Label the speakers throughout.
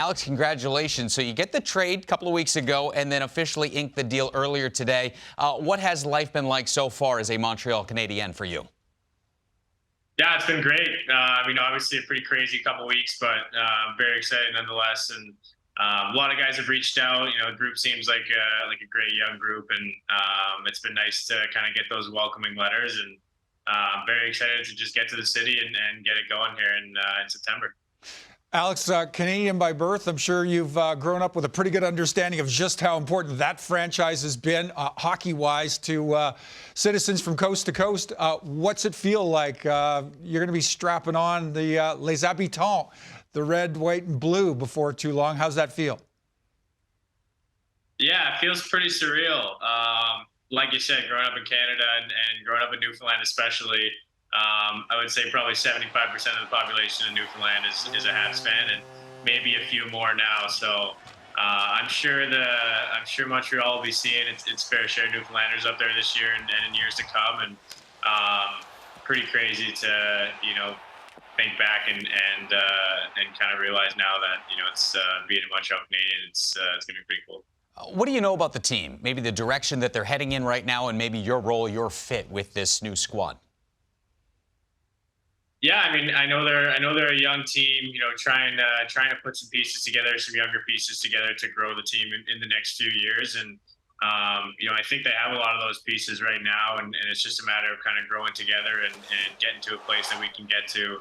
Speaker 1: Alex, congratulations. So you get the trade a couple of weeks ago and then officially inked the deal earlier today. What has life been like so far as a Montreal Canadien for you?
Speaker 2: Yeah, it's been great. Obviously a pretty crazy couple weeks, but very excited nonetheless. And a lot of guys have reached out. The group seems like a great young group, and it's been nice to kind of get those welcoming letters. And very excited to just get to the city and get it going here in September.
Speaker 3: Alex, Canadian by birth, I'm sure you've grown up with a pretty good understanding of just how important that franchise has been hockey-wise to citizens from coast to coast. What's it feel like? You're going to be strapping on the Les Habitants, the red, white, and blue before too long. How's that feel?
Speaker 2: Yeah, it feels pretty surreal. Like you said, growing up in Canada and growing up in Newfoundland especially, I would say probably 75% of the population in Newfoundland is a Habs fan, and maybe a few more now. So I'm sure Montreal will be seeing its fair share of Newfoundlanders up there this year and in years to come. And pretty crazy to think back and kind of realize now that it's being a Montreal Canadian. It's gonna be pretty cool.
Speaker 1: What do you know about the team? Maybe the direction that they're heading in right now, and maybe your role, your fit with this new squad.
Speaker 2: Yeah, I know they're a young team. Trying to put some pieces together, some younger pieces together to grow the team in the next few years. And I think they have a lot of those pieces right now, and it's just a matter of kind of growing together and getting to a place that we can get to.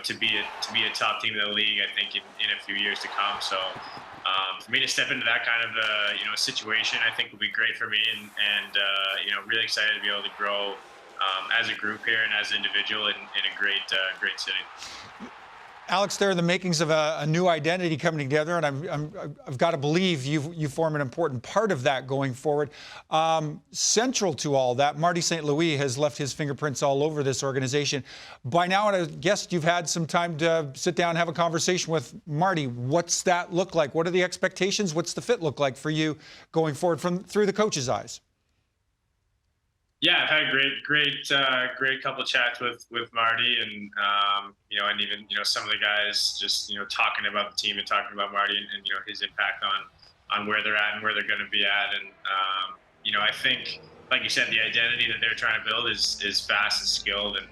Speaker 2: To be a top team in the league, I think in a few years to come. So for me to step into that kind of situation, I think will be great for me, and really excited to be able to grow as a group here and as an individual in a great city.
Speaker 3: Alex, there are the makings of a new identity coming together, and I've got to believe you form an important part of that going forward. Central to all that, Marty St. Louis has left his fingerprints all over this organization. By now, I guess you've had some time to sit down and have a conversation with Marty. What's that look like? What are the expectations? What's the fit look like for you going forward through the coach's eyes?
Speaker 2: Yeah, I've had a great couple of chats with Marty, and and even some of the guys just talking about the team and talking about Marty and his impact on where they're at and where they're going to be at. And I think, like you said, the identity that they're trying to build is fast and skilled. And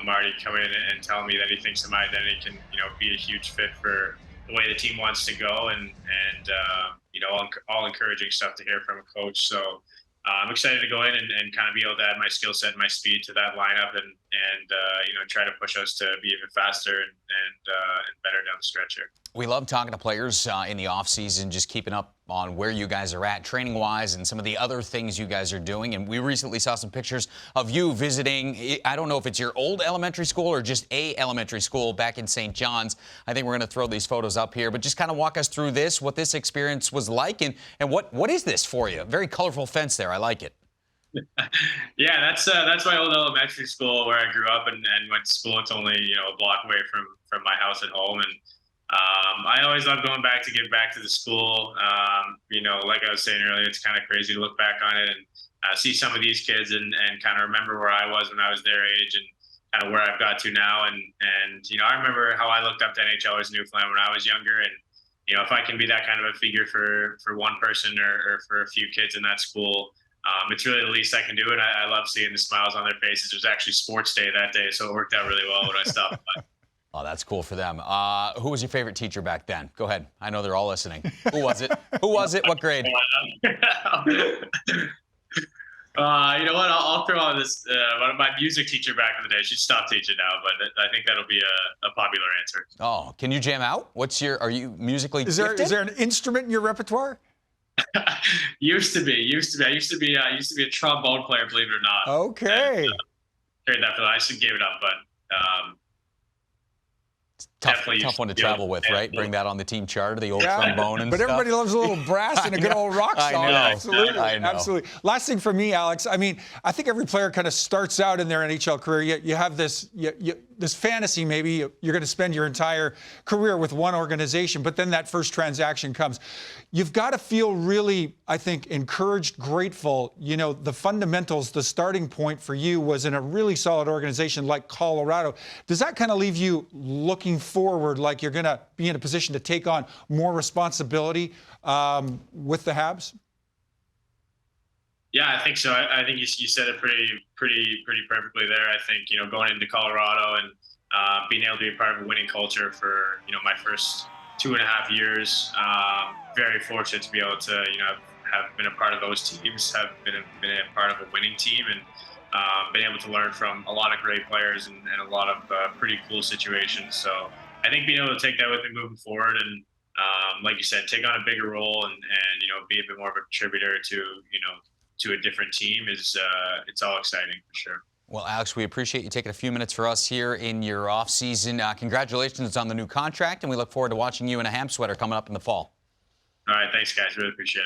Speaker 2: Marty coming in and telling me that he thinks that my identity can be a huge fit for the way the team wants to go, and all encouraging stuff to hear from a coach. So I'm excited to go in and kind of be able to add my skill set and my speed to that lineup and try to push us to be even faster and better down the stretch here.
Speaker 1: We love talking to players in the offseason, just keeping up on where you guys are at training-wise and some of the other things you guys are doing. And we recently saw some pictures of you visiting, I don't know if it's your old elementary school or just a elementary school back in St. John's. I think we're going to throw these photos up here, but just kind of walk us through this, what this experience was like, and what is this for you? Very colorful fence there. I like it.
Speaker 2: Yeah, that's my old elementary school where I grew up and went to school. It's only a block away from my house at home, and I always love going back to give back to the school. Like I was saying earlier, it's kind of crazy to look back on it and see some of these kids and kind of remember where I was when I was their age and kind of where I've got to now. And I remember how I looked up to NHLers in Newfoundland when I was younger, and if I can be that kind of a figure for one person or for a few kids in that school, it's really the least I can do. And I love seeing the smiles on their faces. It was actually sports day that day, so it worked out really well when I stopped by.
Speaker 1: Oh, that's cool for them. Who was your favorite teacher back then? Go ahead. I know they're all listening. Who was it? Who was it? What grade?
Speaker 2: You know what? I'll throw on this. My music teacher back in the day. She stopped teaching now, but I think that'll be a popular answer.
Speaker 1: Oh, can you jam out? Are you musically gifted?
Speaker 3: Is there an instrument in your repertoire?
Speaker 2: Used to be. I used to be a trombone player, believe it or not.
Speaker 3: Okay.
Speaker 2: Carried that for I just gave it up, but
Speaker 1: tough one to travel with, right? Bring that on the team charter, the old trombone and
Speaker 3: but
Speaker 1: stuff.
Speaker 3: everybody loves a little brass and a good old rock song.
Speaker 1: I know.
Speaker 3: Absolutely.
Speaker 1: I know.
Speaker 3: Absolutely. Last thing for me, Alex, I think every player kind of starts out in their NHL career. You have this, this fantasy, maybe you're going to spend your entire career with one organization, but then that first transaction comes. You've got to feel really, I think, encouraged, grateful. You know, the fundamentals, the starting point for you was in a really solid organization like Colorado. Does that kind of leave you looking forward, like you're going to be in a position to take on more responsibility with the Habs?
Speaker 2: Yeah, I think so. I think you said it pretty perfectly there. I think, you know, going into Colorado and being able to be a part of a winning culture for, you know, my first 2.5 years, very fortunate to be able to, you know, have been a part of those teams, have been a part of a winning team, and been able to learn from a lot of great players and a lot of pretty cool situations. So I think being able to take that with me moving forward and, like you said, take on a bigger role and you know, be a bit more of a contributor to, you know, to a different team is it's all exciting for sure.
Speaker 1: Well, Alex, we appreciate you taking a few minutes for us here in your off season. Congratulations on the new contract, and we look forward to watching you in a Ham sweater coming up in the fall.
Speaker 2: All right, thanks guys, really appreciate it.